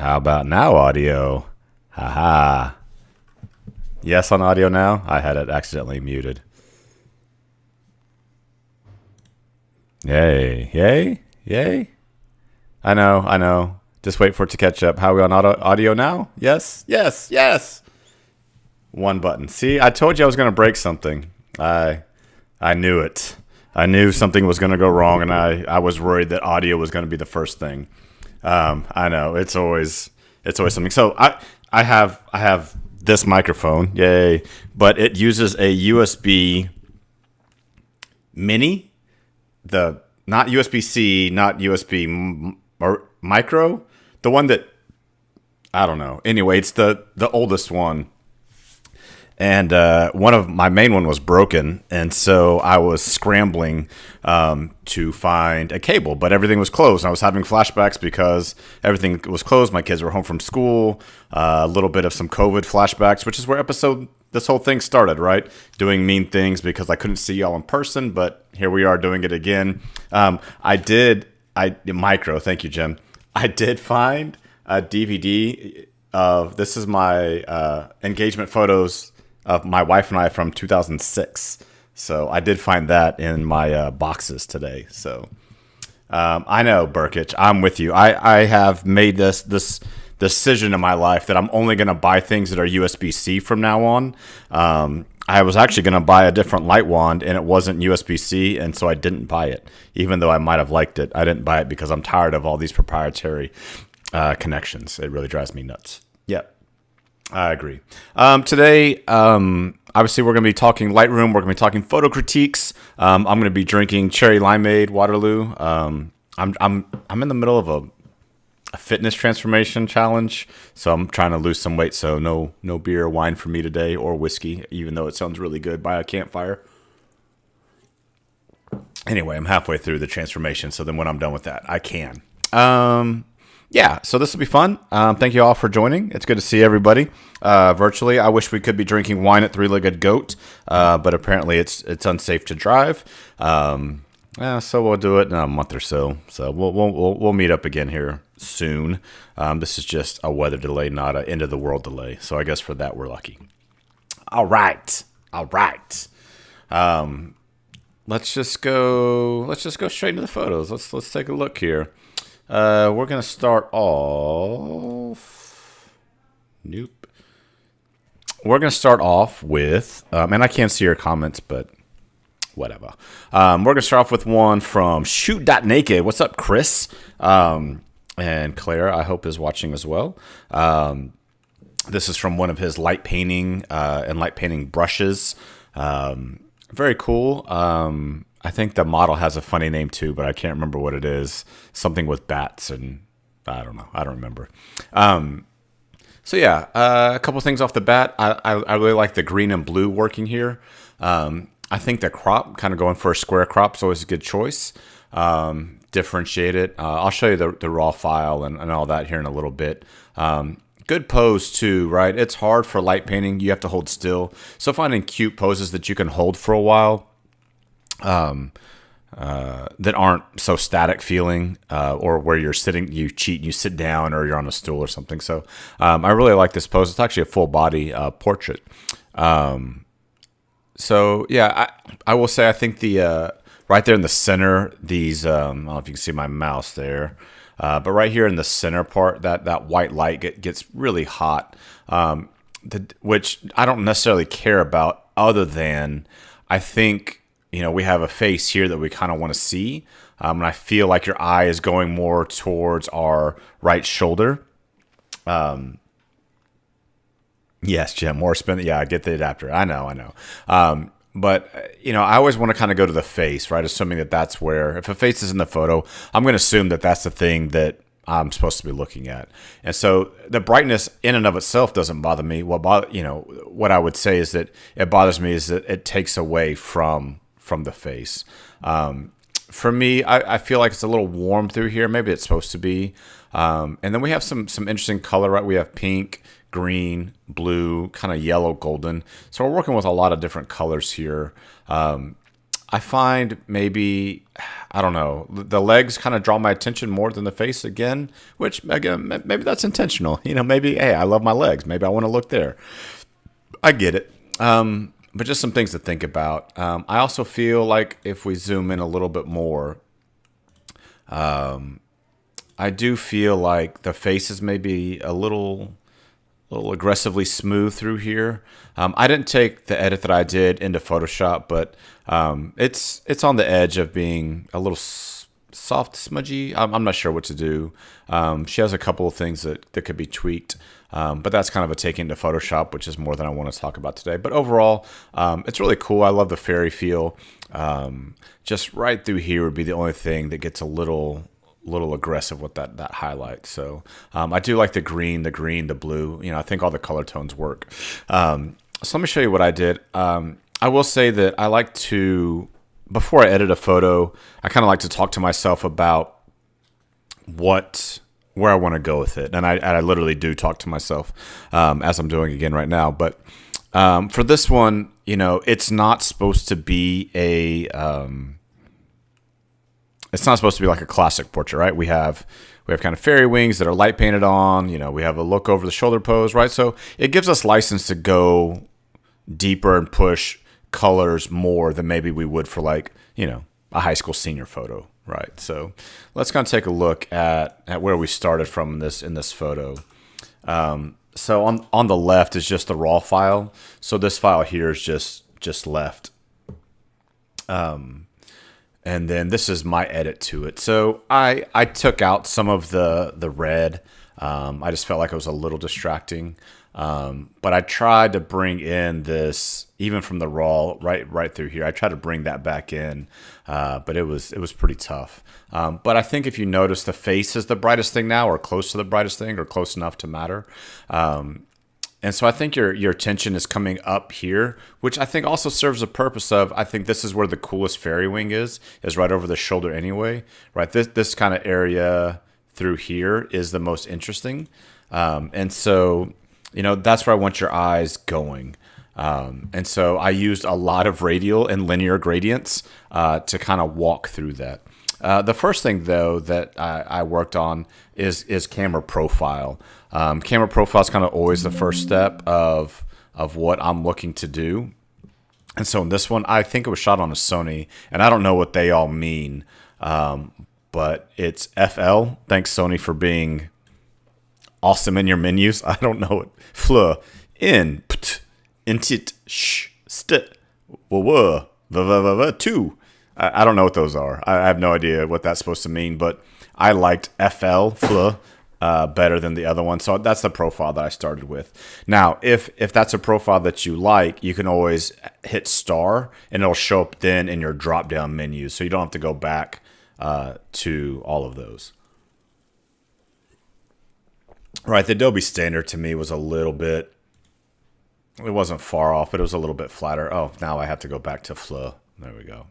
How about now, audio? Haha. Yes on audio now? I had it accidentally muted. Yay. Yay? Yay? I know. Just wait for it to catch up. How are we on audio now? Yes? Yes, yes! One button. See, I told you I was going to break something. I knew it. I knew something was going to go wrong, and I was worried that audio was going to be the first thing. I know it's always something. So I have this microphone, yay! But it uses a USB Mini, not USB-C, not USB or micro, the one that I don't know. Anyway, it's the oldest one. And one of my main one was broken, and so I was scrambling to find a cable, but everything was closed. I was having flashbacks because everything was closed. My kids were home from school. A little bit of some COVID flashbacks, which is where this whole thing started, right? Doing mean things because I couldn't see y'all in person, but here we are doing it again. Micro, thank you, Jim. I did find a DVD of, this is my engagement photos of my wife and I from 2006. So I did find that in my boxes today. So I know, Burkich, I'm with you. I have made this decision in my life that I'm only going to buy things that are USB-C from now on. I was actually going to buy a different light wand, and it wasn't USB-C, and so I didn't buy it. Even though I might have liked it, I didn't buy it because I'm tired of all these proprietary connections. It really drives me nuts. Yeah. I agree. Today, obviously, we're going to be talking Lightroom. We're going to be talking photo critiques. I'm going to be drinking cherry limeade Waterloo. I'm in the middle of a fitness transformation challenge, so I'm trying to lose some weight. So no beer or wine for me today, or whiskey, even though it sounds really good by a campfire. Anyway, I'm halfway through the transformation, so then when I'm done with that, I can. Yeah, so this will be fun. Thank you all for joining. It's good to see everybody virtually. I wish we could be drinking wine at Three-Legged Goat, but apparently it's unsafe to drive. So we'll do it in a month or so. So we'll meet up again here soon. This is just a weather delay, not an end of the world delay. So I guess for that we're lucky. All right. Let's just go straight into the photos. Let's take a look here. We're going to start off. Nope. We're going to start off with, and I can't see your comments, but whatever. We're going to start off with one from Shoot.Naked. What's up, Chris? And Claire, I hope, is watching as well. This is from one of his light painting and light painting brushes. Very cool. I think the model has a funny name too, but I can't remember what it is. Something with bats, and I don't know. I don't remember. So yeah, a couple things off the bat. I really like the green and blue working here. I think the crop, kind of going for a square crop, is always a good choice. Differentiate it. I'll show you the raw file and all that here in a little bit. Good pose too, right? It's hard for light painting. You have to hold still. So finding cute poses that you can hold for a while, that aren't so static feeling, or where you're sitting, you cheat, you sit down, or you're on a stool or something. So I really like this pose. It's actually a full body portrait. So yeah, I will say I think the right there in the center, these I don't know if you can see my mouse there, but right here in the center part, that white light gets really hot, which I don't necessarily care about, other than I think, we have a face here that we kind of want to see. And I feel like your eye is going more towards our right shoulder. Yes, Jim, more spin. Yeah, I get the adapter. I know. But, I always want to kind of go to the face, right? Assuming that's where, if a face is in the photo, I'm going to assume that that's the thing that I'm supposed to be looking at. And so the brightness in and of itself doesn't bother me. What I would say is that it bothers me is that it takes away from the face. For me, I feel like it's a little warm through here. Maybe it's supposed to be. And then we have some interesting color, right? We have pink, green, blue, kind of yellow, golden. So we're working with a lot of different colors here. I find maybe, I don't know, the legs kind of draw my attention more than the face again, which again, maybe that's intentional. Maybe, hey, I love my legs. Maybe I want to look there. I get it. But just some things to think about. I also feel like if we zoom in a little bit more, I do feel like the faces may be a little aggressively smooth through here. I didn't take the edit that I did into Photoshop, but it's on the edge of being a little soft, smudgy. I'm not sure what to do. She has a couple of things that could be tweaked, but that's kind of a take into Photoshop, which is more than I want to talk about today. But overall, it's really cool. I love the fairy feel. Just right through here would be the only thing that gets a little aggressive with that highlight. So I do like the green, the blue. I think all the color tones work. So let me show you what I did. I will say that I like to, before I edit a photo, I kind of like to talk to myself about where I want to go with it. And I literally do talk to myself as I'm doing again right now. But for this one, it's not supposed to be it's not supposed to be like a classic portrait, right? We have kind of fairy wings that are light painted on. We have a look over the shoulder pose, right? So it gives us license to go deeper and push colors more than maybe we would for like, a high school senior photo, right? So let's kind of take a look at where we started from in this photo. So on the left is just the raw file. So this file here is just left. And then this is my edit to it. So I took out some of the red. I just felt like it was a little distracting. But I tried to bring in this, even from the raw, right through here. I tried to bring that back in, but it was pretty tough. But I think if you notice, the face is the brightest thing now, or close to the brightest thing, or close enough to matter. And so I think your attention is coming up here, which I think also serves the purpose of, I think this is where the coolest fairy wing is right over the shoulder anyway, right? This kind of area through here is the most interesting. And so, that's where I want your eyes going. And so I used a lot of radial and linear gradients to kind of walk through that. The first thing, though, that I worked on is camera profile. Camera profile is kind of always the first step of what I'm looking to do. And so in this one, I think it was shot on a Sony, and I don't know what they all mean, but it's FL. Thanks, Sony, for being awesome in your menus. I don't know it. Fl, in, pt, intit, sh, st, w, two. I don't know what those are. I have no idea what that's supposed to mean, but I liked fl better than the other one. So that's the profile that I started with. Now, if that's a profile that you like, you can always hit star, and it'll show up then in your drop-down menu. So you don't have to go back to all of those. Right, the Adobe Standard to me was a little bit, it wasn't far off, but it was a little bit flatter. Oh, now I have to go back to Fl. There we go.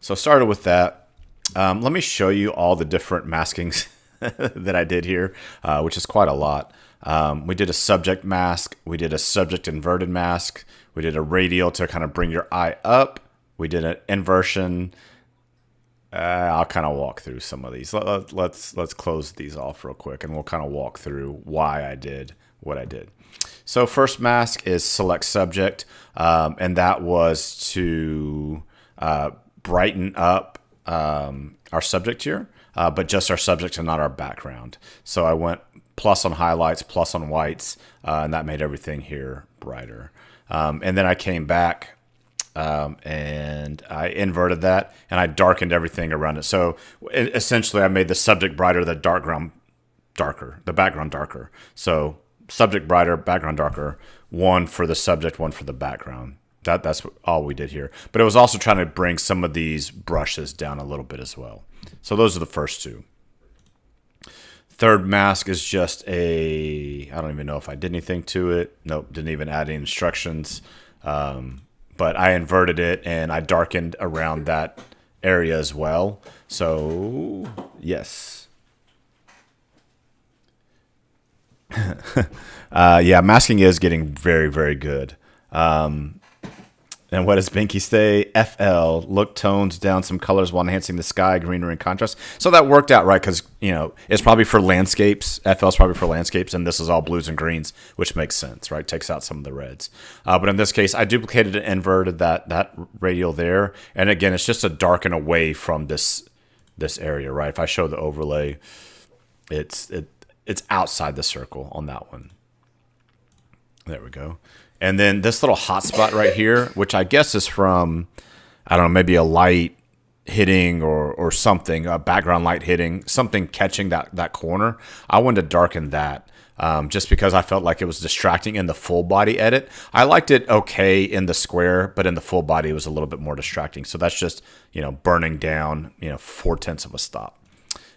So I started with that. Let me show you all the different maskings that I did here, which is quite a lot. We did a subject mask. We did a subject inverted mask. We did a radial to kind of bring your eye up. We did an inversion. I'll kind of walk through some of these. Let's close these off real quick, and we'll kind of walk through why I did what I did. So first mask is select subject, and that was to brighten up our subject here, but just our subject and not our background. So I went plus on highlights, plus on whites, and that made everything here brighter. And then I came back and I inverted that, and I darkened everything around it. So essentially I made the subject brighter, the background darker. So subject brighter, background darker, one for the subject, one for the background. That's all we did here. But it was also trying to bring some of these brushes down a little bit as well. So those are the first two. Third mask is just I don't even know if I did anything to it. Nope, didn't even add any instructions. But I inverted it, and I darkened around that area as well. So, yes. Yeah, masking is getting very, very good. And what does Binky say? FL, look tones down some colors while enhancing the sky, greenery, and contrast. So that worked out right because, it's probably for landscapes. FL is probably for landscapes, and this is all blues and greens, which makes sense, right? Takes out some of the reds. But in this case, I duplicated and inverted that radial there. And again, it's just to darken away from this area, right? If I show the overlay, it's outside the circle on that one. There we go. And then this little hotspot right here, which I guess is from, I don't know, maybe a light hitting or something, a background light hitting, something catching that corner. I wanted to darken that just because I felt like it was distracting in the full body edit. I liked it okay in the square, but in the full body, it was a little bit more distracting. So that's just, burning down, 4/10 of a stop.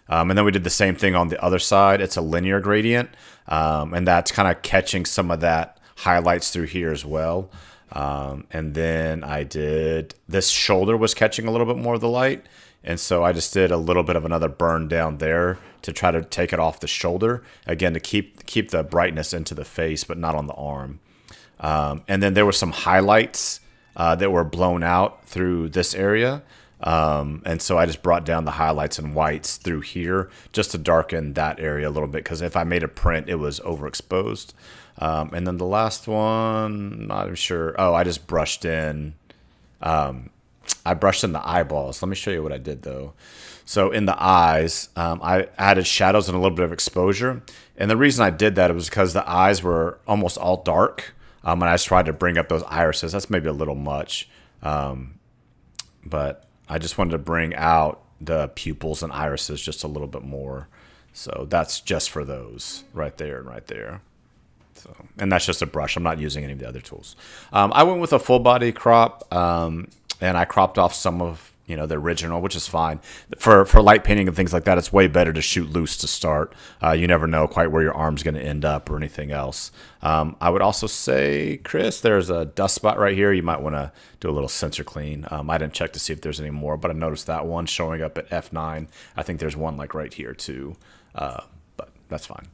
And then we did the same thing on the other side. It's a linear gradient, and that's kind of catching some of that highlights through here as well. And then I did, this shoulder was catching a little bit more of the light. And so I just did a little bit of another burn down there to try to take it off the shoulder. Again, to keep the brightness into the face, but not on the arm. And then there were some highlights that were blown out through this area. And so I just brought down the highlights and whites through here just to darken that area a little bit. Because if I made a print, it was overexposed. And then the last one, not even sure. Oh, I just brushed in. I brushed in the eyeballs. Let me show you what I did though. So in the eyes, I added shadows and a little bit of exposure. And the reason I did that was because the eyes were almost all dark. And I just tried to bring up those irises. That's maybe a little much. But I just wanted to bring out the pupils and irises just a little bit more. So that's just for those right there and right there. So, and that's just a brush. I'm not using any of the other tools. I went with a full body crop, and I cropped off some of the original, which is fine. For light painting and things like that, it's way better to shoot loose to start. You never know quite where your arm's going to end up or anything else. I would also say, Chris, there's a dust spot right here. You might want to do a little sensor clean. I didn't check to see if there's any more, but I noticed that one showing up at F9. I think there's one like right here too, but that's fine.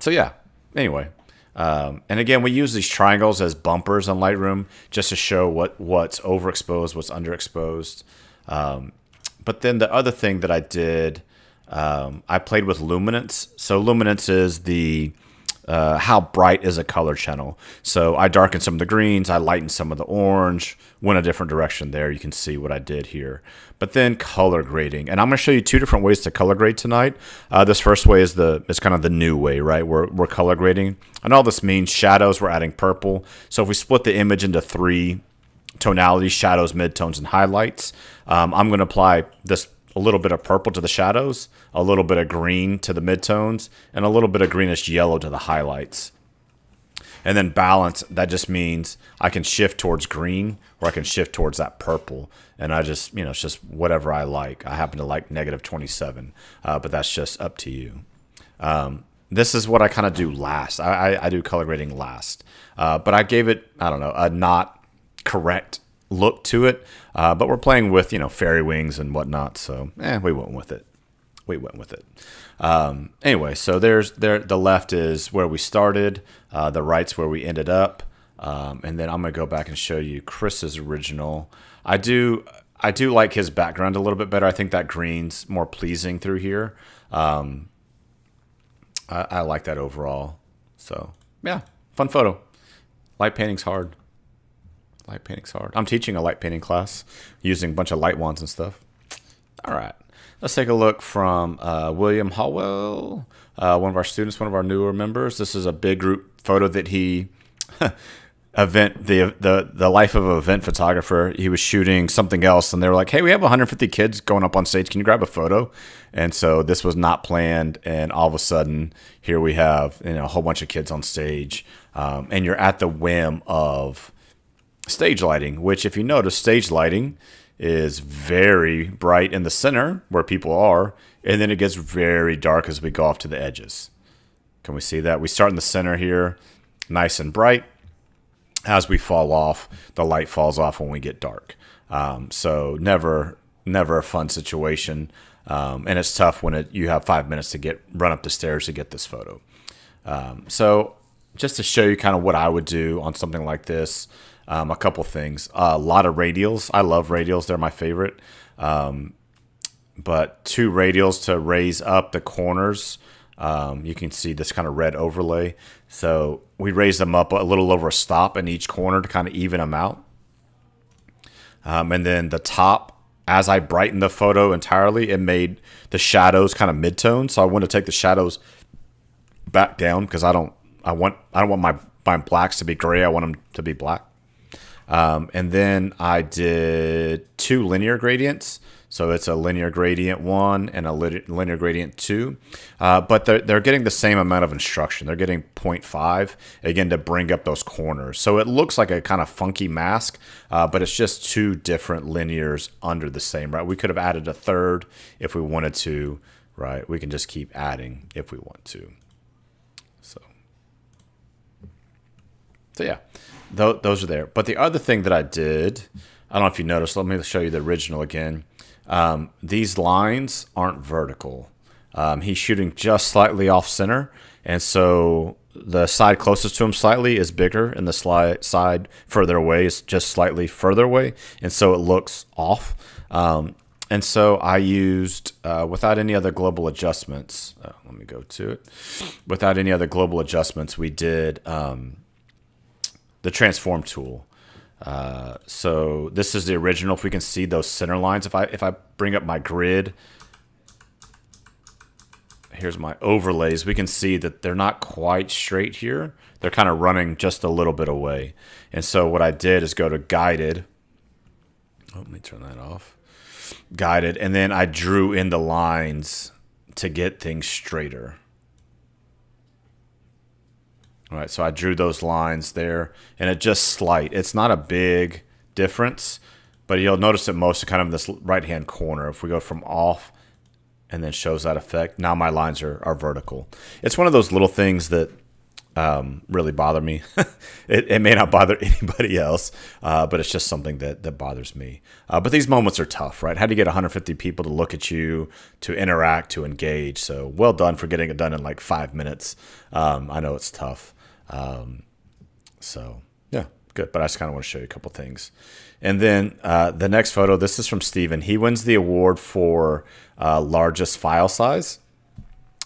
So yeah. Anyway, and again, we use these triangles as bumpers on Lightroom just to show what's overexposed, what's underexposed. But then the other thing that I did, I played with luminance. So luminance is the how bright is a color channel. So I darkened some of the greens, I lightened some of the orange, went a different direction there. You can see what I did here. But then color grading, and I'm going to show you two different ways to color grade tonight. This first way is kind of the new way, right? We're color grading, and all this means shadows. We're adding purple. So if we split the image into 3 tonalities: shadows, midtones, and highlights, I'm going to apply this a little bit of purple to the shadows, a little bit of green to the midtones, and a little bit of greenish yellow to the highlights. And then balance, that just means I can shift towards green or I can shift towards that purple. And I just, it's just whatever I like. I happen to like -27, but that's just up to you. This is what I kind of do last. I do color grading last. But I gave it, I don't know, a not correct look to it. But we're playing with, fairy wings and whatnot. So, we went with it. Anyway, so the left is where we started. The right's where we ended up. And then I'm going to go back and show you Chris's original. I do like his background a little bit better. I think that green's more pleasing through here. I like that overall. So, yeah, fun photo. Light painting's hard. I'm teaching a light painting class using a bunch of light wands and stuff. All right. Let's take a look from William Hallwell, one of our students, one of our newer members. This is a big group photo that he the life of an event photographer. He was shooting something else, and they were like, "Hey, we have 150 kids going up on stage. Can you grab a photo?" And so this was not planned, and all of a sudden, here we have a whole bunch of kids on stage, and you're at the whim of stage lighting. Which, if you notice, stage lighting is very bright in the center where people are, and then it gets very dark as we go off to the edges. Can we see that? We start in the center here, nice and bright. As we fall off, the light falls off when we get dark. So never a fun situation, and it's tough when you have 5 minutes to run up the stairs to get this photo. So just to show you kind of what I would do on something like this, a couple things. A lot of radials. I love radials. They're my favorite. But 2 radials to raise up the corners. You can see this kind of red overlay. So we raised them up a little over a stop in each corner to kind of even them out. And then the top, as I brightened the photo entirely, it made the shadows kind of mid-tone. So I want to take the shadows back down because I don't want my blacks to be gray. I want them to be black. And then I did 2 linear gradients. So it's a linear gradient 1 and a linear gradient 2. But they're getting the same amount of instruction. They're getting 0.5, again, to bring up those corners. So it looks like a kind of funky mask, but it's just 2 different linears under the same, right? We could have added a third if we wanted to, right? We can just keep adding if we want to. So yeah, those are there. But the other thing that I did, I don't know if you noticed, let me show you the original again. These lines aren't vertical. He's shooting just slightly off center, and so the side closest to him slightly is bigger, and the side further away is just slightly further away, and so it looks off. And so I used, without any other global adjustments, let me go to it. Without any other global adjustments, we did the transform tool. So this is the original. If we can see those center lines, if I bring up my grid, here's my overlays, we can see that they're not quite straight here. They're kind of running just a little bit away. And so what I did is go to guided. Oh, let me turn that off. Guided, and then I drew in the lines to get things straighter. All right, so I drew those lines there, and it just slight. It's not a big difference, but you'll notice it most kind of in this right-hand corner. If we go from off and then shows that effect, now my lines are vertical. It's one of those little things that really bother me. It may not bother anybody else, but it's just something that bothers me. But these moments are tough, right? How do you get 150 people to look at you, to interact, to engage? So well done for getting it done in like 5 minutes. I know it's tough. So yeah, good. But I just kind of want to show you a couple things. And then the next photo, this is from Steven. He wins the award for largest file size.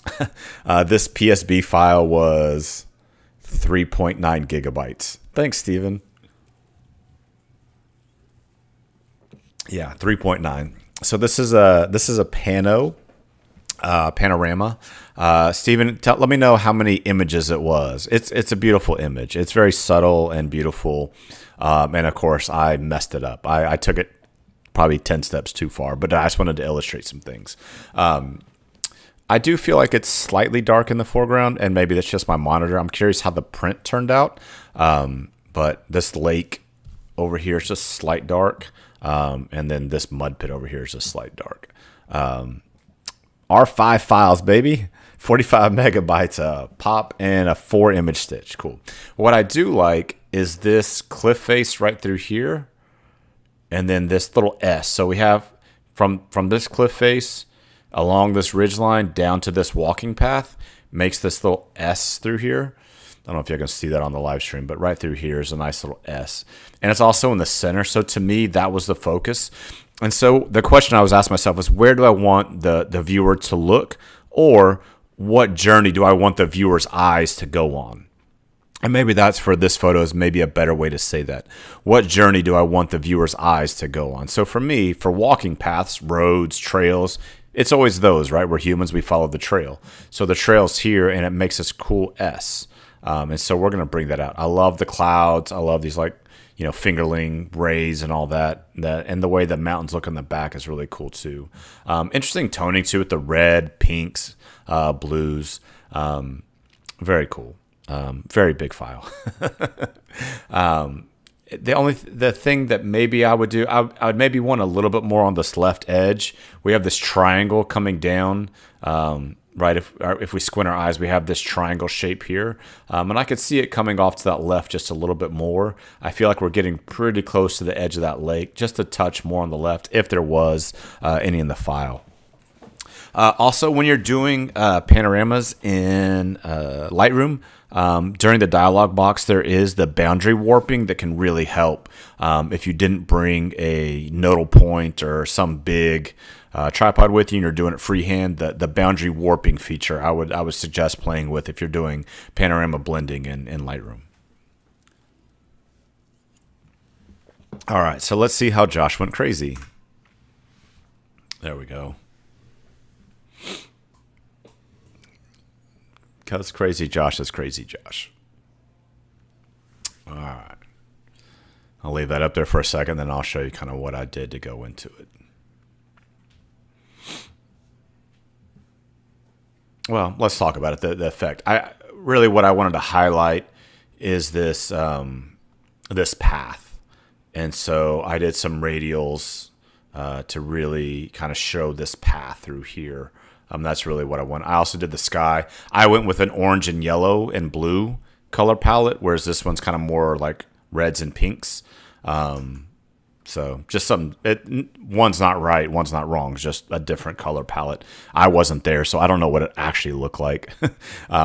This PSB file was 3.9 gigabytes. Thanks, Steven. Yeah, 3.9. So this is a panorama. Steven, let me know how many images it was. It's a beautiful image. It's very subtle and beautiful. And of course, I messed it up. I took it probably 10 steps too far, but I just wanted to illustrate some things. I do feel like it's slightly dark in the foreground, and maybe that's just my monitor. I'm curious how the print turned out. But this lake over here is just slight dark. And then this mud pit over here is just slight dark. R5 files, baby. 45 megabytes pop and a 4-image stitch. Cool. What I do like is this cliff face right through here, and then this little S. So we have from this cliff face along this ridge line down to this walking path, makes this little S through here. I don't know if you can see that on the live stream, but right through here is a nice little S. And it's also in the center. So to me, that was the focus. And so the question I was asking myself was, where do I want the viewer to look? Or what journey do I want the viewer's eyes to go on? And maybe that's for this photo is maybe a better way to say that. What journey do I want the viewer's eyes to go on? So for me, for walking paths, roads, trails, it's always those, right? We're humans, we follow the trail. So the trail's here, and it makes this cool S. And so we're going to bring that out. I love the clouds. I love these fingerling rays and all that. And the way the mountains look in the back is really cool too. Interesting toning too with the red, pinks, blues. Very cool. Very big file. The thing that maybe I would do, I would maybe want a little bit more on this left edge. We have this triangle coming down, right? If we squint our eyes, we have this triangle shape here. And I could see it coming off to that left just a little bit more. I feel like we're getting pretty close to the edge of that lake, just a touch more on the left if there was any in the file. Also, when you're doing panoramas in Lightroom, during the dialog box, there is the boundary warping that can really help. If you didn't bring a nodal point or some big tripod with you and you're doing it freehand, the boundary warping feature I would suggest playing with if you're doing panorama blending in Lightroom. All right, so let's see how Josh went crazy. There we go. Because crazy Josh is crazy Josh. All right. I'll leave that up there for a second, then I'll show you kind of what I did to go into it. Well, let's talk about it, the effect. Really what I wanted to highlight is this this path. And so I did some radials to really kind of show this path through here. That's really what I want. I also did the sky. I went with an orange and yellow and blue color palette, whereas this one's kind of more like reds and pinks. So just one's not right, one's not wrong. It's just a different color palette. I wasn't there, so I don't know what it actually looked like.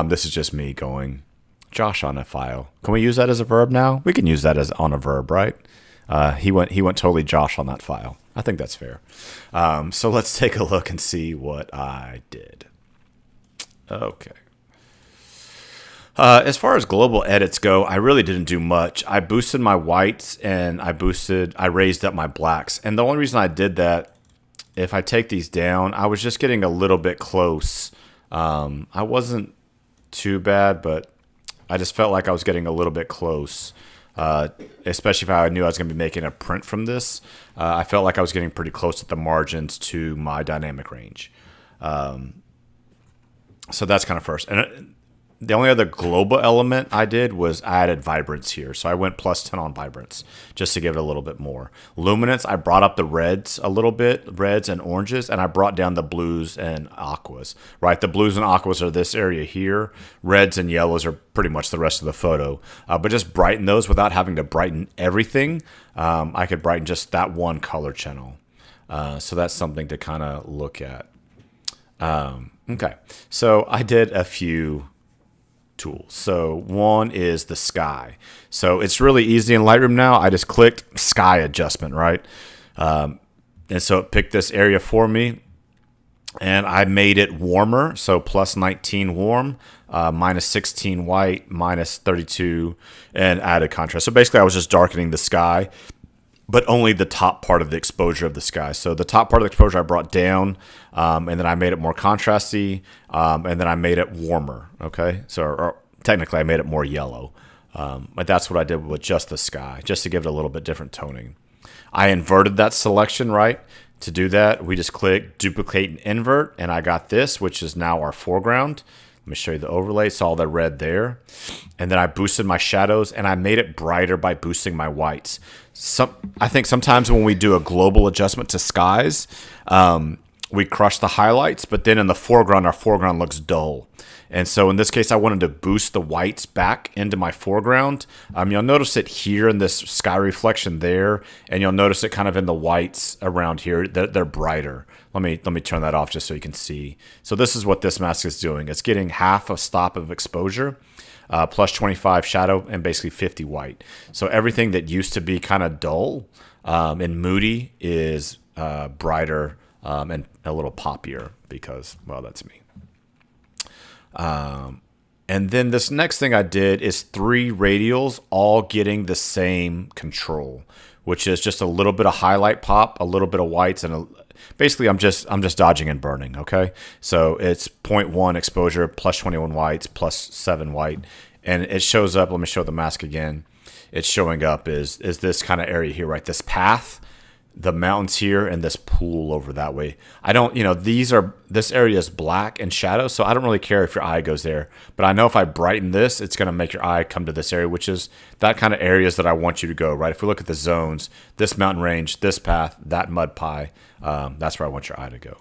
This is just me going, Josh on a file. Can we use that as a verb now? We can use that as on a verb, right? He went totally Josh on that file. I think that's fair. So let's take a look and see what I did. Okay. As far as global edits go, I really didn't do much. I boosted my whites and I raised up my blacks. And the only reason I did that, if I take these down, I was just getting a little bit close. I wasn't too bad, but I just felt like I was getting a little bit close. Especially if I knew I was going to be making a print from this. I felt like I was getting pretty close at the margins to my dynamic range. So that's kind of first. And the only other global element I did was I added vibrance here. So I went +10 on vibrance just to give it a little bit more. Luminance, I brought up the reds a little bit, reds and oranges, and I brought down the blues and aquas, right? The blues and aquas are this area here. Reds and yellows are pretty much the rest of the photo. But just brighten those without having to brighten everything. I could brighten just that one color channel. So that's something to kind of look at. Okay, so I did a few tools. So one is the sky. So it's really easy in Lightroom now. I just clicked sky adjustment, right? And so it picked this area for me and I made it warmer. So +19 warm, -16 white, -32 and added contrast. So basically I was just darkening the sky, but only the top part of the exposure of the sky. So the top part of the exposure I brought down, and then I made it more contrasty, and then I made it warmer, okay? So or technically I made it more yellow. But that's what I did with just the sky, just to give it a little bit different toning. I inverted that selection, right? To do that, we just click duplicate and invert, and I got this, which is now our foreground. Let me show you the overlay. It's all the red there. And then I boosted my shadows, and I made it brighter by boosting my whites. I think sometimes when we do a global adjustment to skies, we crush the highlights, but then in the foreground, our foreground looks dull. And so in this case, I wanted to boost the whites back into my foreground. You'll notice it here in this sky reflection there, and you'll notice it kind of in the whites around here. They're brighter. Let me turn that off just so you can see. So this is what this mask is doing. It's getting half a stop of exposure, plus 25 shadow, and basically 50 white. So everything that used to be kind of dull and moody is brighter and a little poppier because, well, that's me. And then this next thing I did is 3 radials all getting the same control, which is just a little bit of highlight pop, a little bit of whites, and basically I'm just dodging and burning. Okay, so it's 0.1 exposure plus 21 whites plus 7 white, and it shows up. Let me show the mask again. It's showing up is this kind of area here, right? This path, the mountains here, and this pool over that way. I don't, this area is black and shadow, so I don't really care if your eye goes there. But I know if I brighten this, it's going to make your eye come to this area, which is that kind of areas that I want you to go, right? If we look at the zones, this mountain range, this path, that mud pie, that's where I want your eye to go.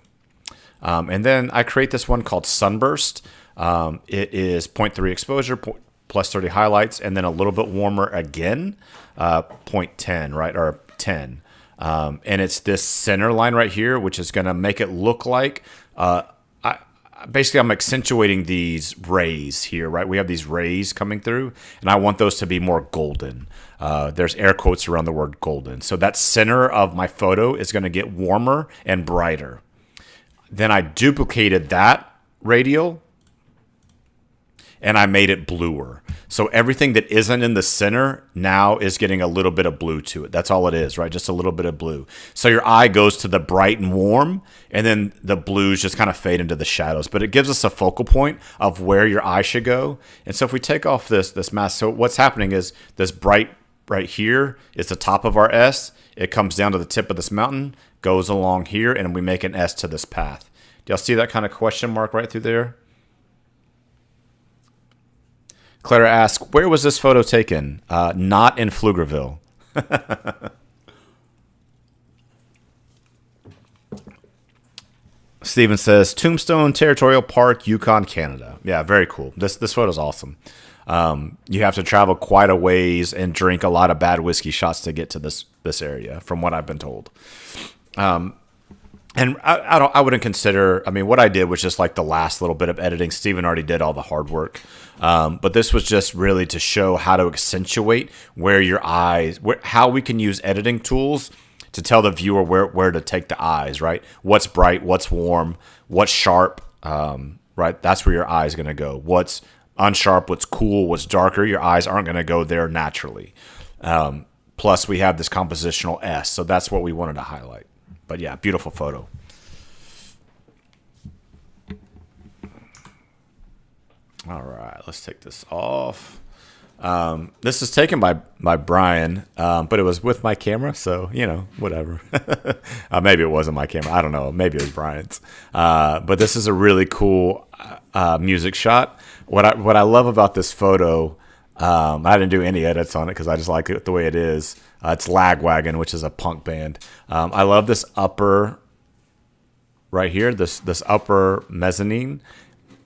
And then I create this one called Sunburst. It is 0.3 exposure, plus 30 highlights, and then a little bit warmer again, 0.10, right, or 10. And it's this center line right here, which is going to make it look like basically I'm accentuating these rays here, right? We have these rays coming through, and I want those to be more golden. There's air quotes around the word golden. So that center of my photo is going to get warmer and brighter. Then I duplicated that radial, and I made it bluer. So everything that isn't in the center now is getting a little bit of blue to it. That's all it is, right? Just a little bit of blue. So your eye goes to the bright and warm, and then the blues just kind of fade into the shadows. But it gives us a focal point of where your eye should go. And so if we take off this mask, so what's happening is this bright right here is the top of our S. It comes down to the tip of this mountain, goes along here, and we make an S to this path. Do y'all see that kind of question mark right through there? Clara asks, where was this photo taken? Not in Pflugerville. Steven says, Tombstone Territorial Park, Yukon, Canada. Yeah, very cool. This photo's awesome. You have to travel quite a ways and drink a lot of bad whiskey shots to get to this area, from what I've been told. And I wouldn't consider, I mean, what I did was just like the last little bit of editing. Steven already did all the hard work. But this was just really to show how to accentuate where your eyes, how we can use editing tools to tell the viewer where to take the eyes, right? What's bright, what's warm, what's sharp, right? That's where your eye is going to go. What's unsharp, what's cool, what's darker, your eyes aren't going to go there naturally. Plus, we have this compositional S, so that's what we wanted to highlight. But yeah, beautiful photo. All right, let's take this off. This is taken by Brian, but it was with my camera, so, you know, whatever. Maybe it wasn't my camera. I don't know. Maybe it was Brian's. But this is a really cool music shot. What I love about this photo, I didn't do any edits on it because I just like it the way it is. It's Lagwagon, which is a punk band. I love this upper right here, this upper mezzanine.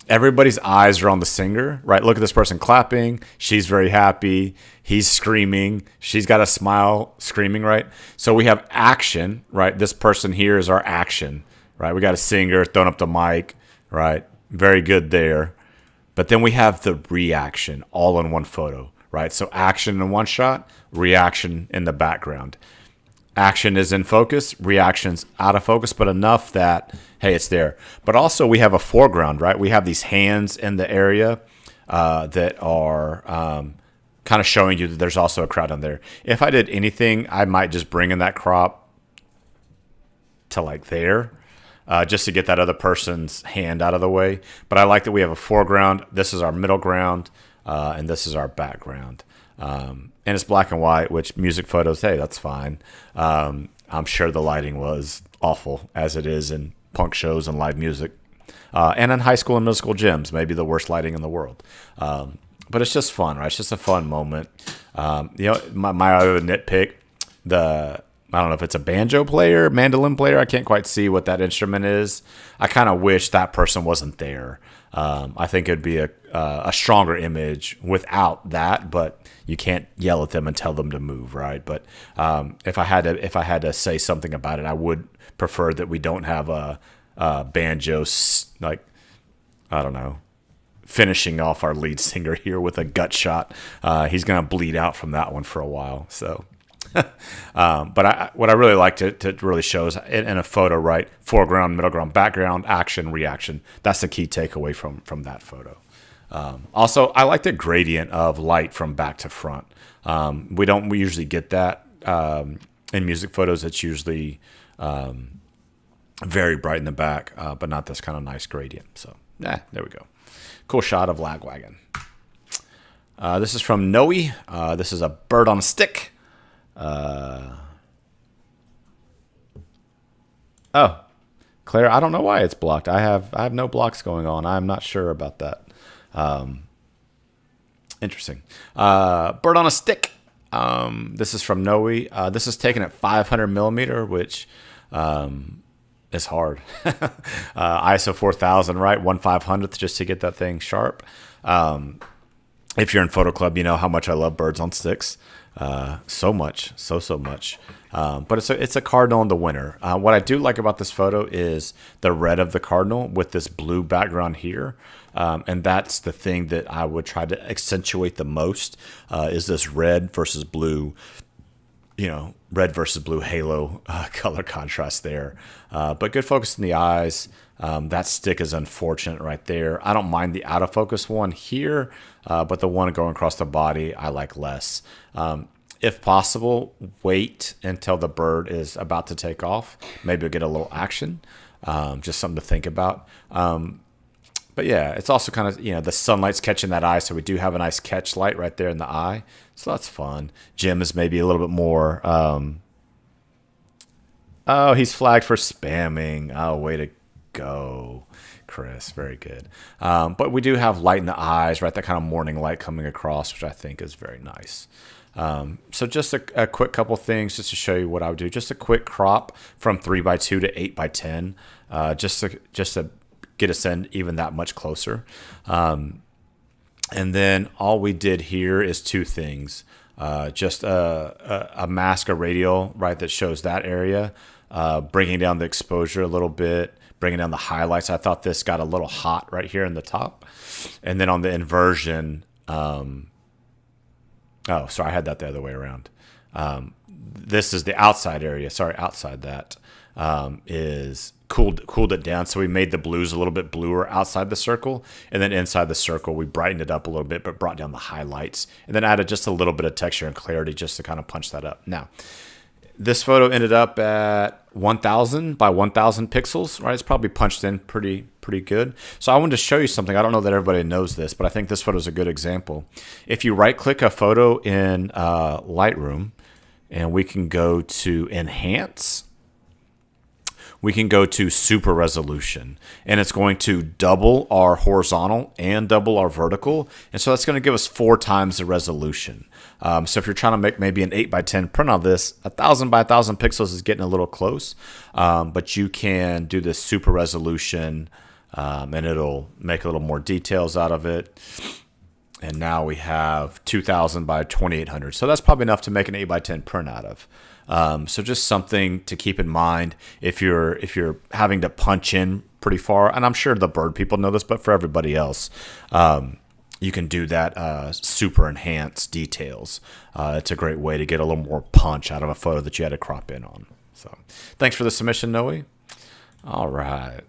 Everybody's eyes are on the singer, right? Look at this person clapping. She's very happy. He's screaming. She's got a smile, screaming, right? So we have action, right? This person here is our action, right? We got a singer throwing up the mic, right? Very good there. But then we have the reaction all in one photo, right? So action in one shot, reaction in the background. Action is in focus, reaction's out of focus, but enough that, hey, it's there. But also we have a foreground, right? We have these hands in the area that are kind of showing you that there's also a crowd in there. If I did anything, I might just bring in that crop to like there, just to get that other person's hand out of the way. But I like that we have a foreground. This is our middle ground, and this is our background. And it's black and white, which music photos, hey, that's fine. I'm sure the lighting was awful, as it is in punk shows and live music. And in high school and middle school gyms, maybe the worst lighting in the world. But it's just fun, right? It's just a fun moment. You know, my other nitpick, I don't know if it's a banjo player, mandolin player. I can't quite see what that instrument is. I kind of wish that person wasn't there. I think it'd be a stronger image without that, but you can't yell at them and tell them to move, right? But if I had to say something about it, I would prefer that we don't have a banjo, like, I don't know, finishing off our lead singer here with a gut shot. He's gonna bleed out from that one for a while. So. But what I really like to really show is in a photo, right? Foreground, middle ground, background, action, reaction. That's the key takeaway from that photo. Also, I like the gradient of light from back to front. We usually get that in music photos. It's usually very bright in the back, but not this kind of nice gradient. So, there we go. Cool shot of Lagwagon. This is from Noe. This is a bird on a stick. Oh, Claire, I don't know why it's blocked. I have no blocks going on. I'm not sure about that. Interesting. Bird on a stick. This is from Noe. This is taken at 500 millimeter, which is hard. ISO 4000, right? 1/500th just to get that thing sharp. If you're in Photo Club, you know how much I love birds on sticks. So much, so much. But it's a cardinal in the winter. What I do like about this photo is the red of the cardinal with this blue background here. And that's the thing that I would try to accentuate the most, is this red versus blue, red versus blue halo color contrast there. But good focus in the eyes. That stick is unfortunate right there. I don't mind the out of focus one here, but the one going across the body I like less. If possible, wait until the bird is about to take off. Maybe you'll get a little action. Just something to think about. But yeah, it's also kind of, the sunlight's catching that eye, so we do have a nice catch light right there in the eye. So that's fun. Jim is maybe a little bit more... oh, he's flagged for spamming. Oh, way to go, Chris. Very good. But we do have light in the eyes, right? That kind of morning light coming across, which I think is very nice. So just a quick couple things just to show you what I would do. Just a quick crop from 3x2 to 8x10, just to get us in even that much closer. And then all we did here is two things. Just a mask, a radial, right, that shows that area, bringing down the exposure a little bit, bringing down the highlights. I thought this got a little hot right here in the top. And then on the inversion, oh, sorry, I had that the other way around. This is the outside area. Sorry, outside that is cooled it down. So we made the blues a little bit bluer outside the circle. And then inside the circle, we brightened it up a little bit, but brought down the highlights. And then added just a little bit of texture and clarity just to kind of punch that up. Now, this photo ended up at 1,000 by 1,000 pixels, right? It's probably punched in pretty good. So I wanted to show you something. I don't know that everybody knows this, but I think this photo is a good example. If you right-click a photo in Lightroom, and we can go to Enhance, we can go to Super Resolution, and it's going to double our horizontal and double our vertical. And so that's going to give us 4 times the resolution. So if you're trying to make maybe an 8x10 print on this, 1,000 by 1,000 pixels is getting a little close. But you can do this Super Resolution, and it'll make a little more details out of it. And now we have 2,000 by 2,800. So that's probably enough to make an 8x10 print out of. So just something to keep in mind if you're having to punch in pretty far. And I'm sure the bird people know this, but for everybody else, you can do that super enhanced details. It's a great way to get a little more punch out of a photo that you had to crop in on. So thanks for the submission, Noe. All right.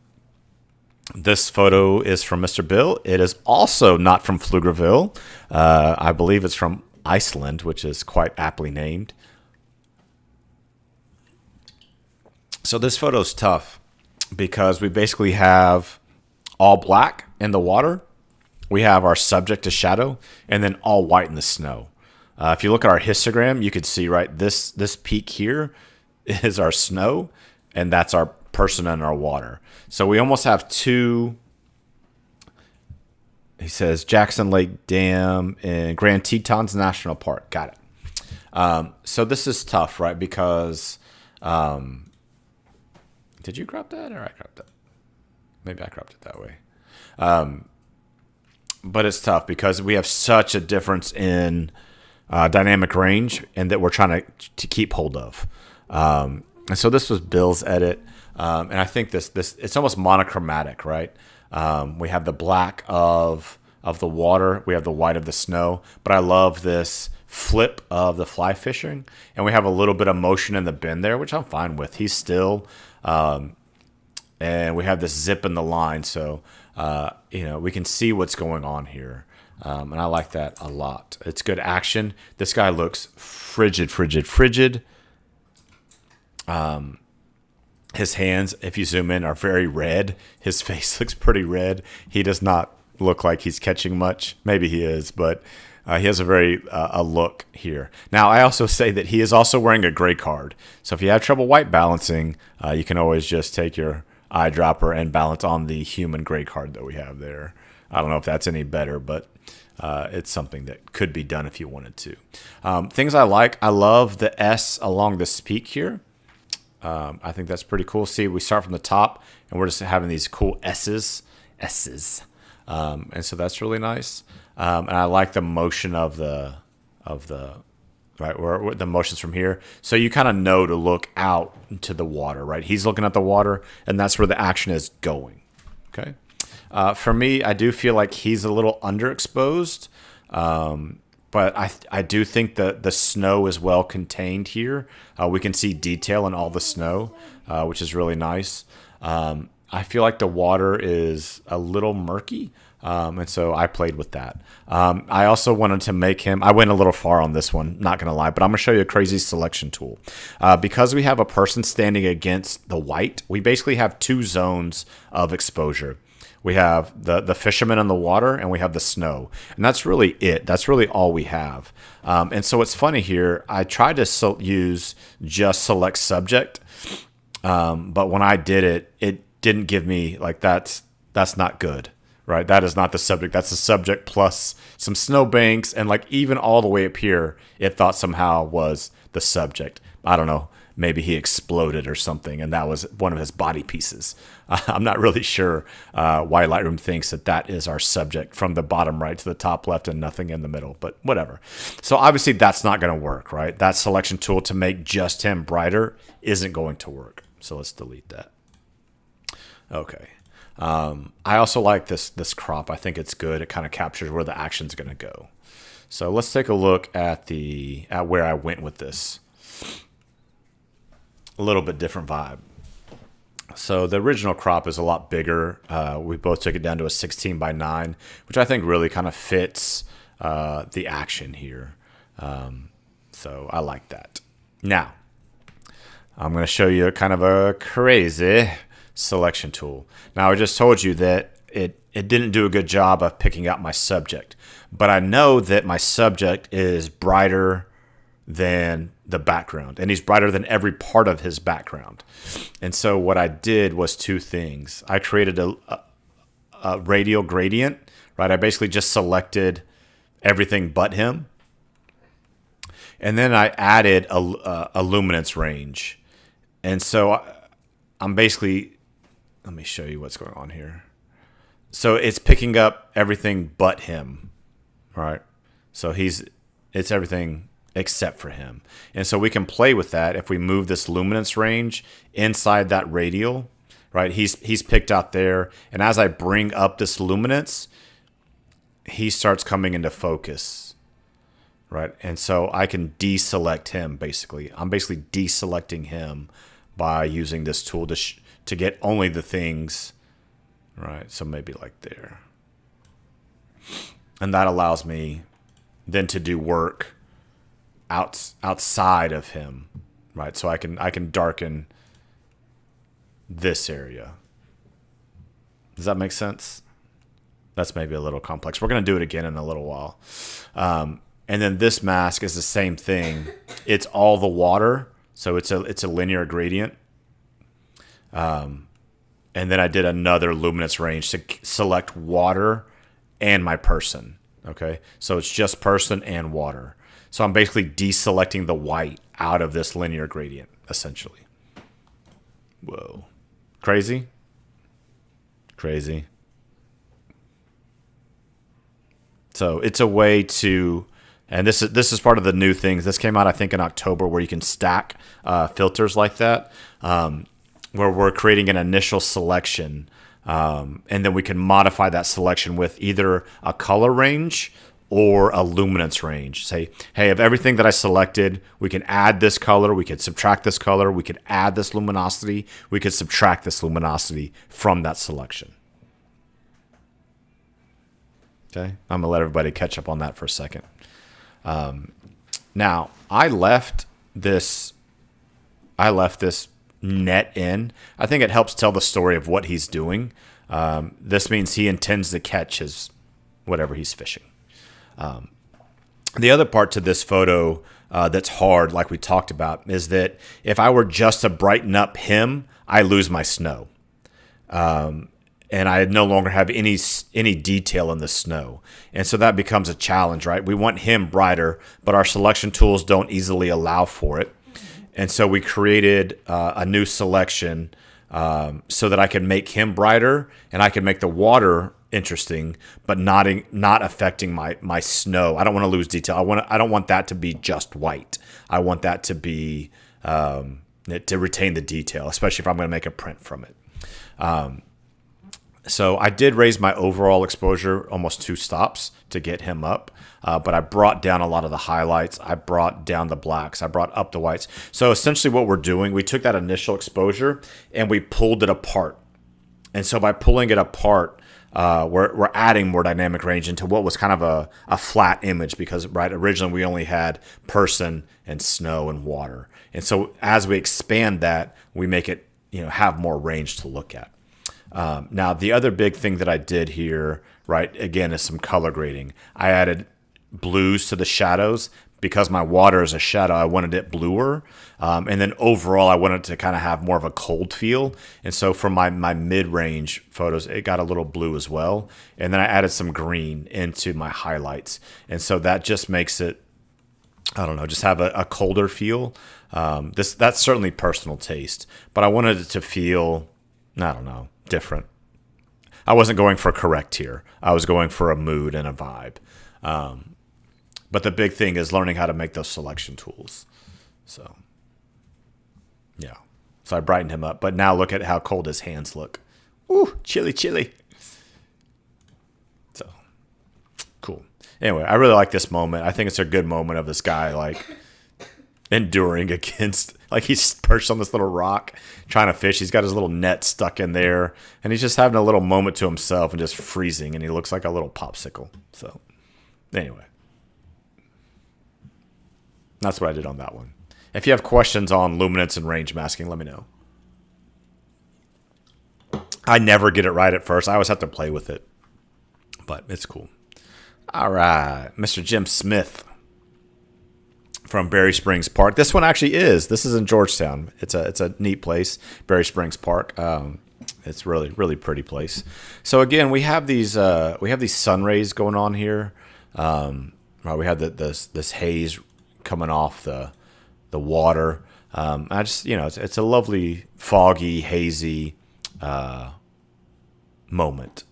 This photo is from Mr. Bill. It is also not from Pflugerville. I believe it's from Iceland, which is quite aptly named. So this photo is tough because we basically have all black in the water. We have our subject to shadow, and then all white in the snow. If you look at our histogram, you could see, right, this peak here is our snow, and that's our person in our water. So we almost have two. He says Jackson Lake Dam and Grand Tetons National Park. Got it. So this is tough, right? Because did you crop that or I cropped that? Maybe I cropped it that way. But it's tough because we have such a difference in dynamic range, and that we're trying to keep hold of. And so this was Bill's edit. And I think this it's almost monochromatic, right? We have the black of the water, we have the white of the snow, but I love this flip of the fly fishing, and we have a little bit of motion in the bend there, which I'm fine with. He's still, and we have this zip in the line, so we can see what's going on here, and I like that a lot. It's good action. This guy looks frigid. His hands, if you zoom in, are very red. His face looks pretty red. He does not look like he's catching much. Maybe he is, but he has a very a look here. Now, I also say that he is also wearing a gray card. So if you have trouble white balancing, you can always just take your eyedropper and balance on the human gray card that we have there. I don't know if that's any better, but it's something that could be done if you wanted to. Things I like, I love the S along this peak here. I think that's pretty cool. See, we start from the top, and we're just having these cool S's. And so that's really nice. And I like the motion of the right? Where the motion's from here. So you kind of know to look out into the water, right? He's looking at the water, and that's where the action is going, okay? For me, I do feel like he's a little underexposed, but I do think that the snow is well contained here. We can see detail in all the snow, which is really nice. I feel like the water is a little murky, and so I played with that. I also wanted to make him, I went a little far on this one, not going to lie, but I'm going to show you a crazy selection tool. Because we have a person standing against the white, we basically have two zones of exposure. We have the fishermen in the water, and we have the snow. And that's really it. That's really all we have. And so what's funny here, I tried to use just select subject, but when I did it, it didn't give me, like, that's not good, right? That is not the subject. That's the subject plus some snowbanks, and like even all the way up here, it thought somehow was the subject. I don't know. Maybe he exploded or something, and that was one of his body pieces. I'm not really sure why Lightroom thinks that is our subject from the bottom right to the top left and nothing in the middle, but whatever. So obviously that's not going to work, right? That selection tool to make just him brighter isn't going to work. So let's delete that. Okay. I also like this crop. I think it's good. It kind of captures where the action's going to go. So let's take a look at where I went with this. A little bit different vibe. So the original crop is a lot bigger. We both took it down to a 16:9, which I think really kind of fits the action here. So I like that. Now, I'm going to show you kind of a crazy selection tool. Now, I just told you that it didn't do a good job of picking out my subject, but I know that my subject is brighter than the background, and he's brighter than every part of his background. And so what I did was two things. I created a radial gradient, right? I basically just selected everything but him, and then I added a luminance range. And so I'm basically, let me show you what's going on here. So it's picking up everything but him, right? So it's everything except for him. And so we can play with that. If we move this luminance range inside that radial, right? He's picked out there. And as I bring up this luminance, he starts coming into focus, right? And so I can deselect him, basically. I'm basically deselecting him by using this tool to get only the things, right? So maybe like there. And that allows me then to do work outside of him, right? So I can darken this area. Does that make sense? That's maybe a little complex. We're going to do it again in a little while. And then this mask is the same thing. It's all the water, so it's a linear gradient. And then I did another luminance range to select water and my person. Okay, so it's just person and water. So I'm basically deselecting the white out of this linear gradient, essentially. Whoa. Crazy? Crazy. So it's a way to, and this is part of the new things. This came out, I think, in October, where you can stack filters like that, where we're creating an initial selection, and then we can modify that selection with either a color range or a luminance range. Say, hey, of everything that I selected, we can add this color, we could subtract this color, we could add this luminosity, we could subtract this luminosity from that selection. Okay, I'm gonna let everybody catch up on that for a second. Now, I left this net in. I think it helps tell the story of what he's doing. This means he intends to catch whatever he's fishing. The other part to this photo that's hard, like we talked about, is that if I were just to brighten up him, I lose my snow. And I no longer have any detail in the snow. And so that becomes a challenge, right? We want him brighter, but our selection tools don't easily allow for it. And so we created a new selection so that I can make him brighter, and I can make the water interesting, but not affecting my snow. I don't want to lose detail. I don't want that to be just white. I want that to be to retain the detail, especially if I'm going to make a print from it. So I did raise my overall exposure almost 2 stops to get him up, but I brought down a lot of the highlights. I brought down the blacks. I brought up the whites. So essentially what we're doing, we took that initial exposure and we pulled it apart. And so by pulling it apart, we're adding more dynamic range into what was kind of a flat image because, right, originally we only had person and snow and water. And so as we expand that, we make it, have more range to look at. Now, the other big thing that I did here, right, again, is some color grading. I added blues to the shadows because my water is a shadow. I wanted it bluer. And then overall, I wanted to kind of have more of a cold feel. And so for my mid-range photos, it got a little blue as well. And then I added some green into my highlights. And so that just makes it, I don't know, just have a colder feel. That's certainly personal taste. But I wanted it to feel, I don't know, different. I wasn't going for correct here. I was going for a mood and a vibe. But the big thing is learning how to make those selection tools. So, yeah. So I brightened him up. But now look at how cold his hands look. Ooh, chilly, chilly. So, cool. Anyway, I really like this moment. I think it's a good moment of this guy, like, enduring against, like, he's perched on this little rock trying to fish. He's got his little net stuck in there. And he's just having a little moment to himself and just freezing. And he looks like a little popsicle. So, anyway. That's what I did on that one. If you have questions on luminance and range masking, let me know. I never get it right at first. I always have to play with it. But it's cool. All right. Mr. Jim Smith from Berry Springs Park. This one actually is. This is in Georgetown. It's a neat place, Berry Springs Park. It's really, really pretty place. So again, we have these sun rays going on here. We have this haze coming off the water. I just, it's a lovely, foggy, hazy moment.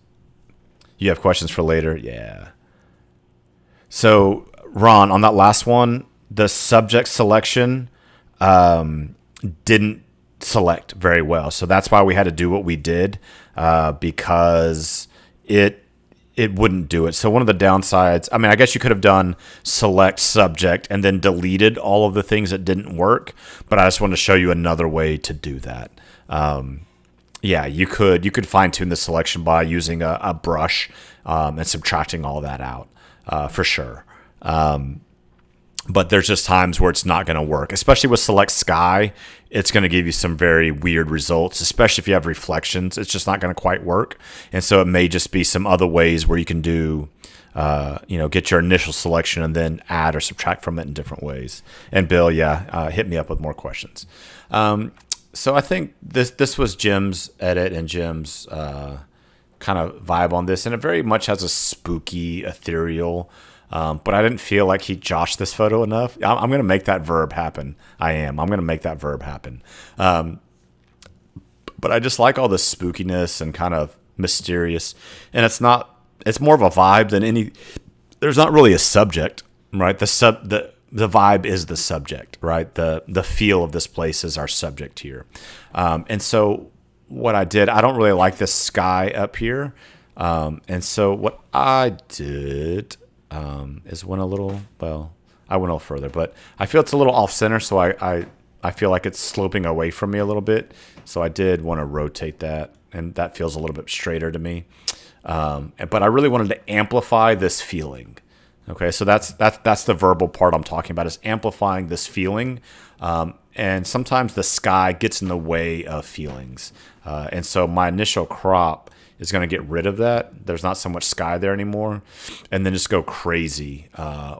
You have questions for later? Yeah. So, Ron, on that last one, the subject selection didn't select very well. So that's why we had to do what we did, because it wouldn't do it. So one of the downsides, I mean, I guess you could have done select subject and then deleted all of the things that didn't work, but I just wanted to show you another way to do that. Yeah, you could fine tune the selection by using a brush and subtracting all that out for sure. But there's just times where it's not going to work, especially with select sky. It's going to give you some very weird results, especially if you have reflections. It's just not going to quite work. And so it may just be some other ways where you can do, get your initial selection and then add or subtract from it in different ways. And Bill, hit me up with more questions. So I think this was Jim's edit and Jim's kind of vibe on this. And it very much has a spooky, ethereal, but I didn't feel like he joshed this photo enough. I'm going to make that verb happen. I'm going to make that verb happen. But I just like all the spookiness and kind of mysterious. And it's more of a vibe than any, there's not really a subject, right? The vibe is the subject, right? The feel of this place is our subject here. And so what I did, I don't really like this sky up here. And so what I did is went a little further, but I feel it's a little off center. So I feel like it's sloping away from me a little bit. So I did want to rotate that, and that feels a little bit straighter to me. But I really wanted to amplify this feeling. Okay, so that's the verbal part I'm talking about, is amplifying this feeling. And sometimes the sky gets in the way of feelings. And so my initial crop is going to get rid of that. There's not so much sky there anymore. And then just go crazy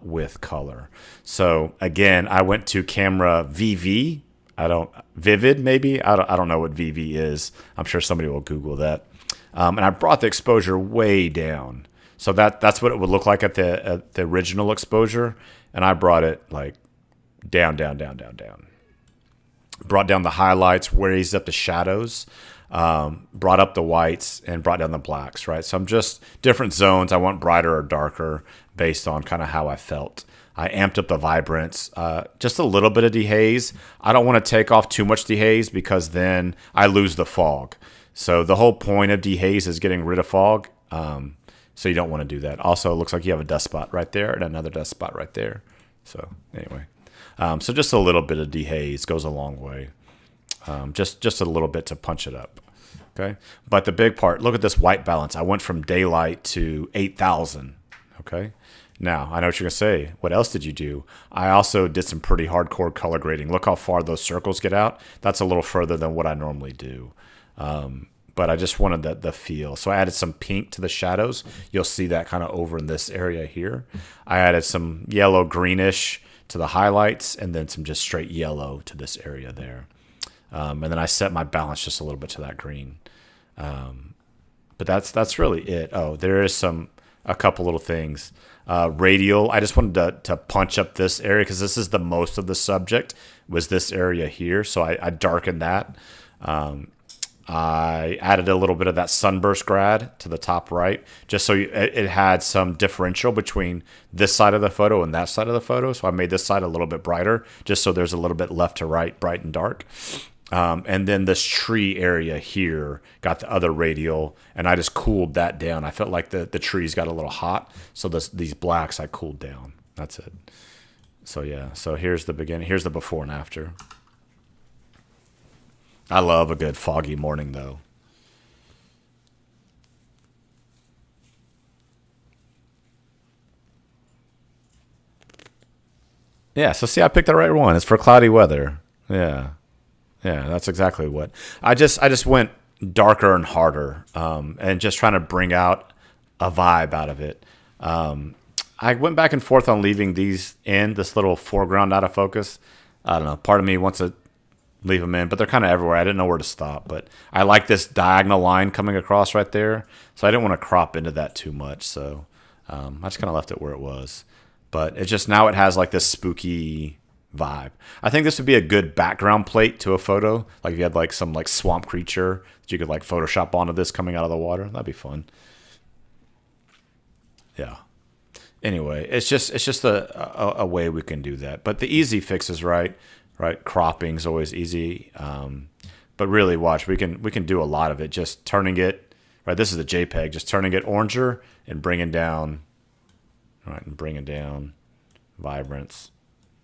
with color. So again, I went to camera VV. Vivid maybe? I don't know what VV is. I'm sure somebody will Google that. And I brought the exposure way down. So that's what it would look like at the original exposure. And I brought it like down. Brought down the highlights, raised up the shadows. brought up the whites, and brought down the blacks, right? So I'm just different zones. I want brighter or darker based on kind of how I felt. I amped up the vibrance, just a little bit of dehaze. I don't want to take off too much dehaze because then I lose the fog. So the whole point of dehaze is getting rid of fog. So you don't want to do that. Also, it looks like you have a dust spot right there and another dust spot right there. So anyway, so just a little bit of dehaze goes a long way. Just a little bit to punch it up. Okay. But the big part, look at this white balance. I went from daylight to 8,000. Okay. Now, I know what you're going to say. What else did you do? I also did some pretty hardcore color grading. Look how far those circles get out. That's a little further than what I normally do. But I just wanted the feel. So I added some pink to the shadows. You'll see that kind of over in this area here. I added some yellow greenish to the highlights and then some just straight yellow to this area there. And then I set my balance just a little bit to that green. But that's really it. Oh, there is a couple little things. Radial, I just wanted to punch up this area because this is the most of the subject was this area here. So I darkened that. I added a little bit of that sunburst grad to the top right, just so it had some differential between this side of the photo and that side of the photo. So I made this side a little bit brighter, just so there's a little bit left to right, bright and dark. And then this tree area here got the other radial, and I just cooled that down. I felt like the trees got a little hot, so these blacks I cooled down. That's it. So yeah, so here's the beginning. Here's the before and after. I love a good foggy morning, though. Yeah, so see, I picked the right one. It's for cloudy weather. Yeah. Yeah, that's exactly what. I just went darker and harder, and just trying to bring out a vibe out of it. I went back and forth on leaving these in, this little foreground out of focus. I don't know. Part of me wants to leave them in, but they're kind of everywhere. I didn't know where to stop, but I like this diagonal line coming across right there, so I didn't want to crop into that too much. So I just kind of left it where it was. But it just now it has like this spooky vibe. I think this would be a good background plate to a photo. Like if you had like some like swamp creature that you could like Photoshop onto this coming out of the water. That'd be fun. Yeah. Anyway, it's just a way we can do that. But the easy fixes, right? Cropping is always easy. But really, watch, we can do a lot of it. Just turning it, right? This is the JPEG. Just turning it oranger and bringing down, right? And bringing down vibrance,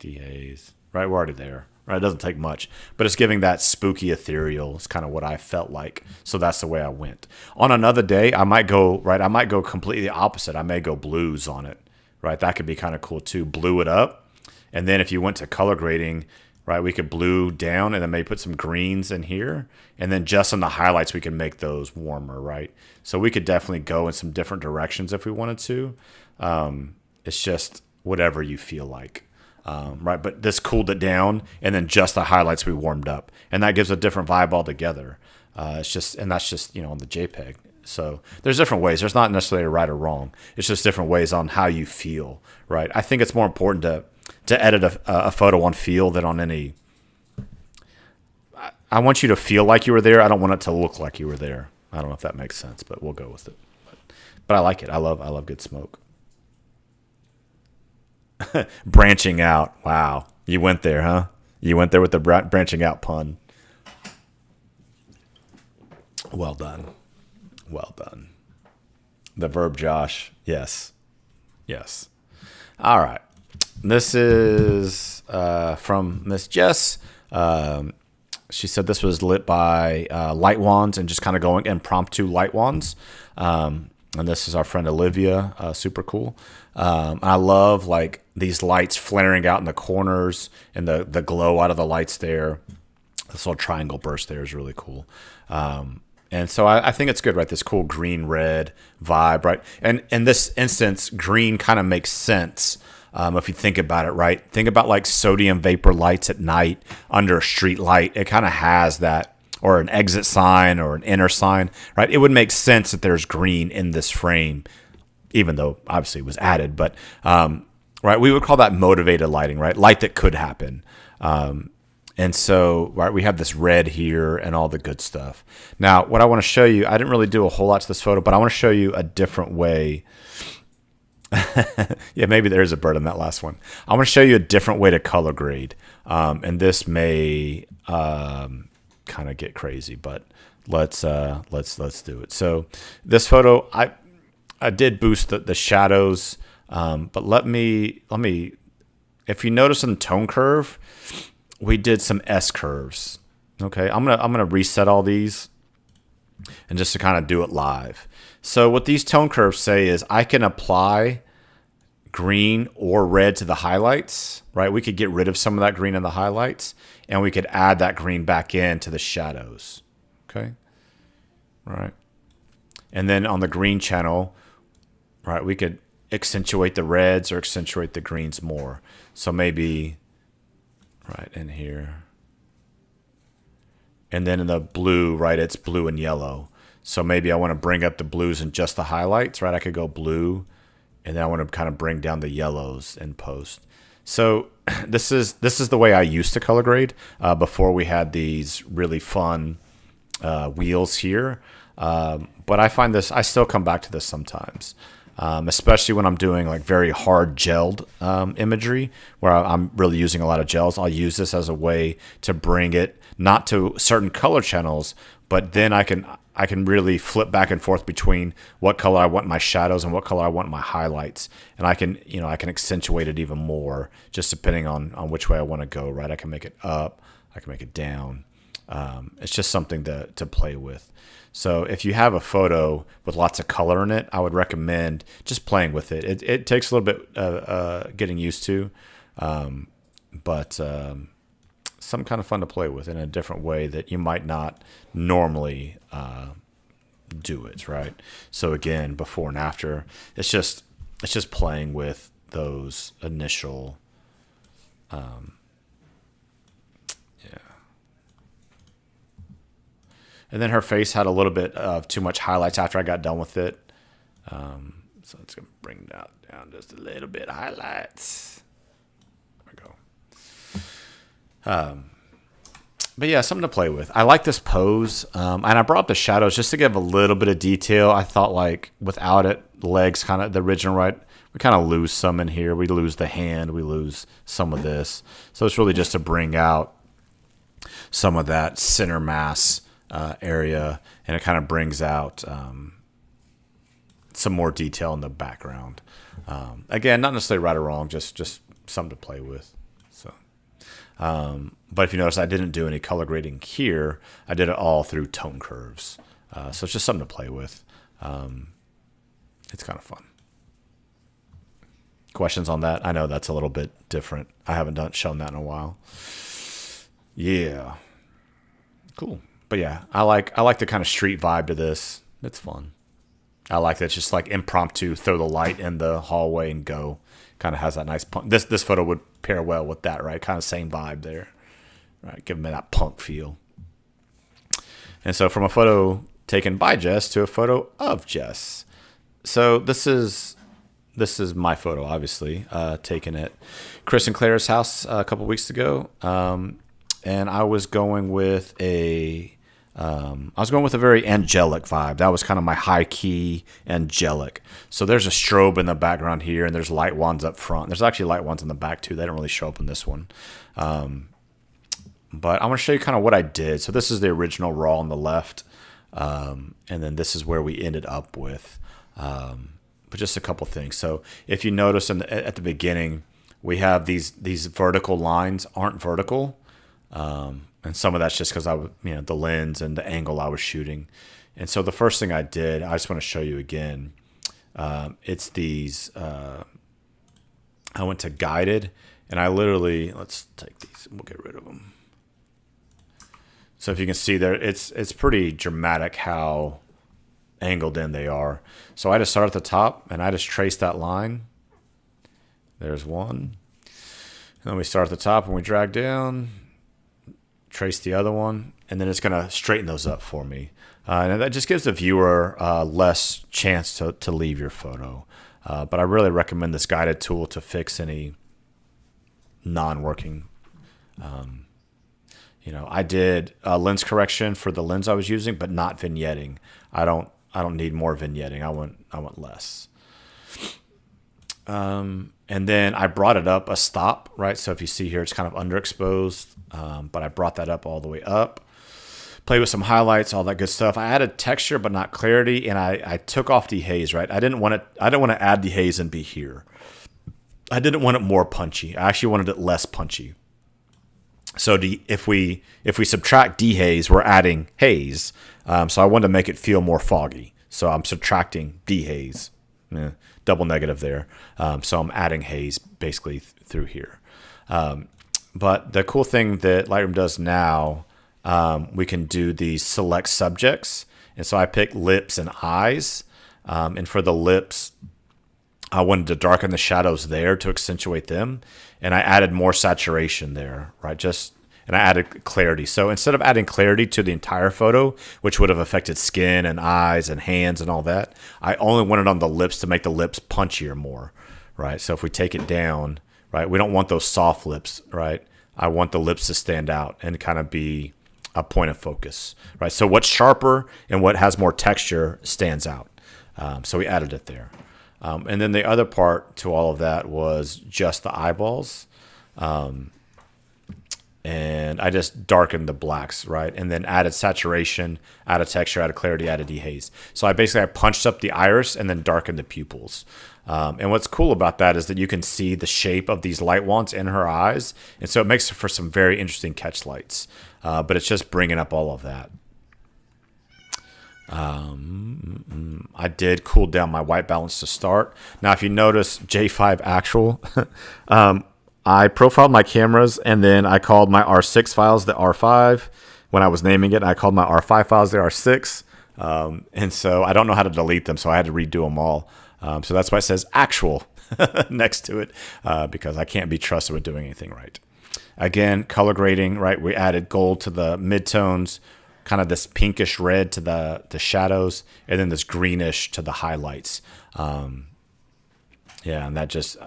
dehaze. Right, we're already there. Right, it doesn't take much, but it's giving that spooky ethereal. It's kind of what I felt like. So that's the way I went. On another day, I might go completely opposite. I may go blues on it. Right, that could be kind of cool too. Blue it up, and then if you went to color grading, right, we could blue down and then maybe put some greens in here, and then just on the highlights we can make those warmer. Right, so we could definitely go in some different directions if we wanted to. It's just whatever you feel like. Right, but this cooled it down, and then just the highlights we warmed up, and that gives a different vibe altogether. That's just on the JPEG. So there's different ways. There's not necessarily a right or wrong. It's just different ways on how you feel. Right. I think it's more important to edit a photo on feel than on any. I want you to feel like you were there. I don't want it to look like you were there. I don't know if that makes sense, but we'll go with it. But I like it. I love good smoke. Branching out. Wow. You went there, huh? You went there with the branching out pun. Well done. Well done. The verb Josh. Yes. Yes. All right. This is from Miss Jess. She said this was lit by light wands and just kind of going impromptu light wands. And this is our friend Olivia. Super cool. I love like these lights flaring out in the corners and the glow out of the lights there. This little triangle burst there is really cool. And so I think it's good, right? This cool green-red vibe, right? And in this instance, green kind of makes sense if you think about it, right? Think about like sodium vapor lights at night under a street light. It kind of has that, or an exit sign or an enter sign, right? It would make sense that there's green in this frame, even though obviously it was added. But, right, we would call that motivated lighting, right? Light that could happen. And so, right, we have this red here and all the good stuff. Now, what I want to show you, I didn't really do a whole lot to this photo, but I want to show you a different way. Yeah, maybe there's a bird in that last one. I want to show you a different way to color grade. And this may kind of get crazy, but let's do it. So this photo, I did boost the shadows, but let me, if you notice in the tone curve, we did some S curves. Okay, I'm gonna reset all these, and just to kind of do it live. So what these tone curves say is I can apply green or red to the highlights, right? We could get rid of some of that green in the highlights, and we could add that green back into the shadows. Okay, right. And then on the green channel, right, we could accentuate the reds or accentuate the greens more. So maybe right in here. And then in the blue, right, it's blue and yellow. So maybe I want to bring up the blues and just the highlights, right? I could go blue, and then I want to kind of bring down the yellows in post. So this is the way I used to color grade before we had these really fun wheels here. But I find this, I still come back to this sometimes. Especially when I'm doing like very hard gelled imagery where I'm really using a lot of gels. I'll use this as a way to bring it not to certain color channels, but then I can really flip back and forth between what color I want in my shadows and what color I want in my highlights. And I can accentuate it even more just depending on which way I want to go, right? I can make it up, I can make it down. It's just something to play with. So if you have a photo with lots of color in it, I would recommend just playing with it. It takes a little bit getting used to, but some kind of fun to play with in a different way that you might not normally do it, right? So again, before and after, it's just playing with those initial And then her face had a little bit of too much highlights after I got done with it. So it's going to bring that down just a little bit. Highlights. There we go. But yeah, something to play with. I like this pose. And I brought up the shadows just to give a little bit of detail. I thought like without it, the legs kind of, the original, right? We kind of lose some in here. We lose the hand. We lose some of this. So it's really just to bring out some of that center mass area, and it kind of brings out some more detail in the background. Again, not necessarily right or wrong, just something to play with. So, but if you notice, I didn't do any color grading here. I did it all through tone curves. So it's just something to play with. It's kind of fun. Questions on that? I know that's a little bit different. I haven't shown that in a while. Yeah, cool. But yeah, I like the kind of street vibe to this. It's fun. I like that it's just like impromptu, throw the light in the hallway and go. Kind of has that nice punk. This photo would pair well with that, right? Kind of same vibe there, right? Give me that punk feel. And so from a photo taken by Jess to a photo of Jess. So this is my photo, obviously, taken at Chris and Claire's house a couple weeks ago. And I was going with a very angelic vibe. That was kind of my high key angelic. So there's a strobe in the background here, and there's light wands up front. There's actually light wands in the back too. They don't really show up in this one. But I want to show you kind of what I did. So this is the original raw on the left, and then this is where we ended up with. But just a couple things. So if you notice at the beginning, we have these vertical lines aren't vertical. And some of that's just because the lens and the angle I was shooting. And so the first thing I did, I just want to show you again. It's these, I went to guided, and I literally, let's take these and we'll get rid of them. So if you can see there, it's pretty dramatic how angled in they are. So I just start at the top and I just trace that line. There's one. And then we start at the top and we drag down, trace the other one, and then it's going to straighten those up for me. And that just gives the viewer less chance to leave your photo. But I really recommend this guided tool to fix any non-working. I did lens correction for the lens I was using, but not vignetting. I don't need more vignetting. I want less. And then I brought it up a stop, right? So if you see here, it's kind of underexposed, but I brought that up all the way up. Play with some highlights, all that good stuff. I added texture, but not clarity, and I took off dehaze, right? I didn't want to add dehaze and be here. I didn't want it more punchy. I actually wanted it less punchy. So if we subtract dehaze, we're adding haze. So I wanted to make it feel more foggy. So I'm subtracting dehaze. Double negative there. So I'm adding haze basically through here. But the cool thing that Lightroom does now, we can do these select subjects. And so I picked lips and eyes. And for the lips, I wanted to darken the shadows there to accentuate them. And I added more saturation there, right? And I added clarity. So instead of adding clarity to the entire photo, which would have affected skin and eyes and hands and all that, I only wanted on the lips to make the lips punchier more, right? So if we take it down, right, we don't want those soft lips, right? I want the lips to stand out and kind of be a point of focus, right? So what's sharper and what has more texture stands out. So we added it there. And then the other part to all of that was just the eyeballs. And I just darkened the blacks, right? And then added saturation, added texture, added clarity, added dehaze. So I punched up the iris and then darkened the pupils. And what's cool about that is that you can see the shape of these light wands in her eyes. And so it makes for some very interesting catch lights. But it's just bringing up all of that. I did cool down my white balance to start. Now, if you notice J5 actual, I profiled my cameras and then I called my R6 files the R5 when I was naming it. I called my R5 files the R6. And so I don't know how to delete them, so I had to redo them all. So that's why it says actual next to it, because I can't be trusted with doing anything right. Again, color grading, right? We added gold to the midtones, kind of this pinkish red to the shadows, and then this greenish to the highlights. And that just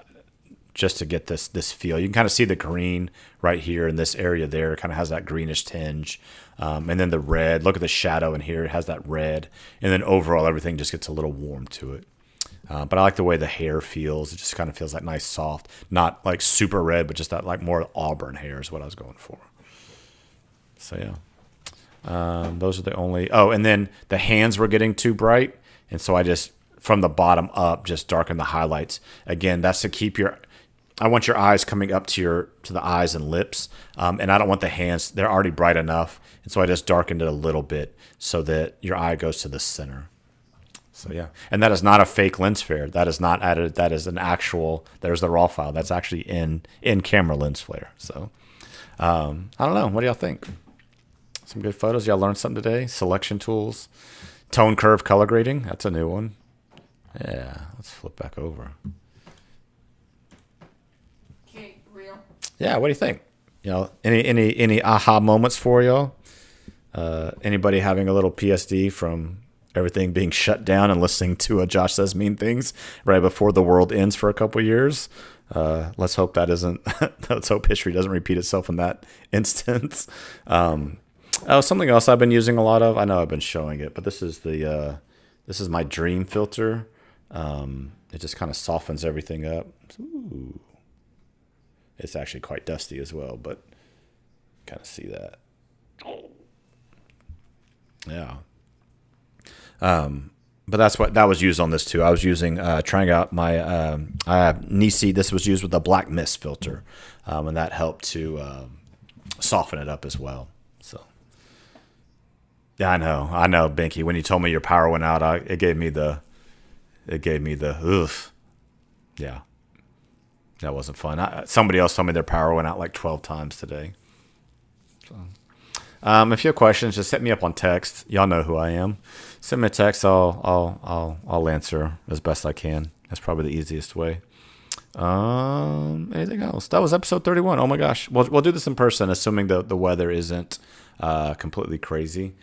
to get this feel. You can kind of see the green right here in this area there. It kind of has that greenish tinge. And then the red, look at the shadow in here. It has that red. And then overall, everything just gets a little warm to it. But I like the way the hair feels. It just kind of feels like nice, soft, not like super red, but just that like more auburn hair is what I was going for. So, yeah. Those are the only... Oh, and then the hands were getting too bright. And so I just, from the bottom up, just darkened the highlights. Again, that's to keep your... I want your eyes coming up to the eyes and lips, and I don't want the hands. They're already bright enough, and so I just darkened it a little bit so that your eye goes to the center. So yeah, and that is not a fake lens flare. That is not added. That is an actual. There's the raw file. That's actually in camera lens flare. So I don't know. What do y'all think? Some good photos. Y'all learned something today. Selection tools, tone curve color grading. That's a new one. Yeah, let's flip back over. Yeah, what do you think? Any aha moments for y'all? Anybody having a little PSD from everything being shut down and listening to Josh Says Mean Things right before the world ends for a couple years? Let's hope that isn't. Let's hope history doesn't repeat itself in that instance. Something else I've been using a lot of. I know I've been showing it, but this is my dream filter. It just kind of softens everything up. Ooh. It's actually quite dusty as well, but kind of see that. Yeah. But that's what that was used on this too. I was using trying out my I have Nisi. This was used with a black mist filter, and that helped to soften it up as well. So yeah, I know, Binky. When you told me your power went out, it gave me the oof. Yeah. That wasn't fun. Somebody else told me their power went out like 12 times today. So, if you have questions, just hit me up on text. Y'all know who I am. Send me a text. I'll answer as best I can. That's probably the easiest way. Anything else? That was episode 31. Oh my gosh. We'll do this in person, assuming the weather isn't completely crazy.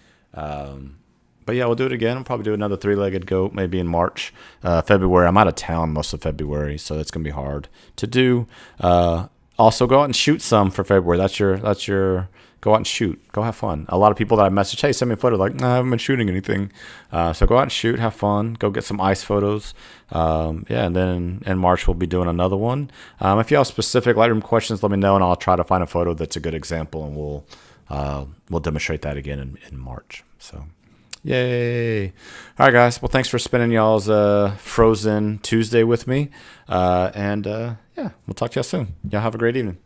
But yeah, we'll do it again. I'll probably do another three-legged goat maybe in March, February. I'm out of town most of February, so it's gonna be hard to do. Also, go out and shoot some for February. That's your go out and shoot. Go have fun. A lot of people that I message, hey, send me a photo. Like, nah, I haven't been shooting anything. So go out and shoot, have fun. Go get some ice photos. And then in March, we'll be doing another one. If you have specific Lightroom questions, let me know, and I'll try to find a photo that's a good example, and we'll demonstrate that again in March. So, yay. All right, guys. Well, thanks for spending y'all's Frozen Tuesday with me. We'll talk to y'all soon. Y'all have a great evening.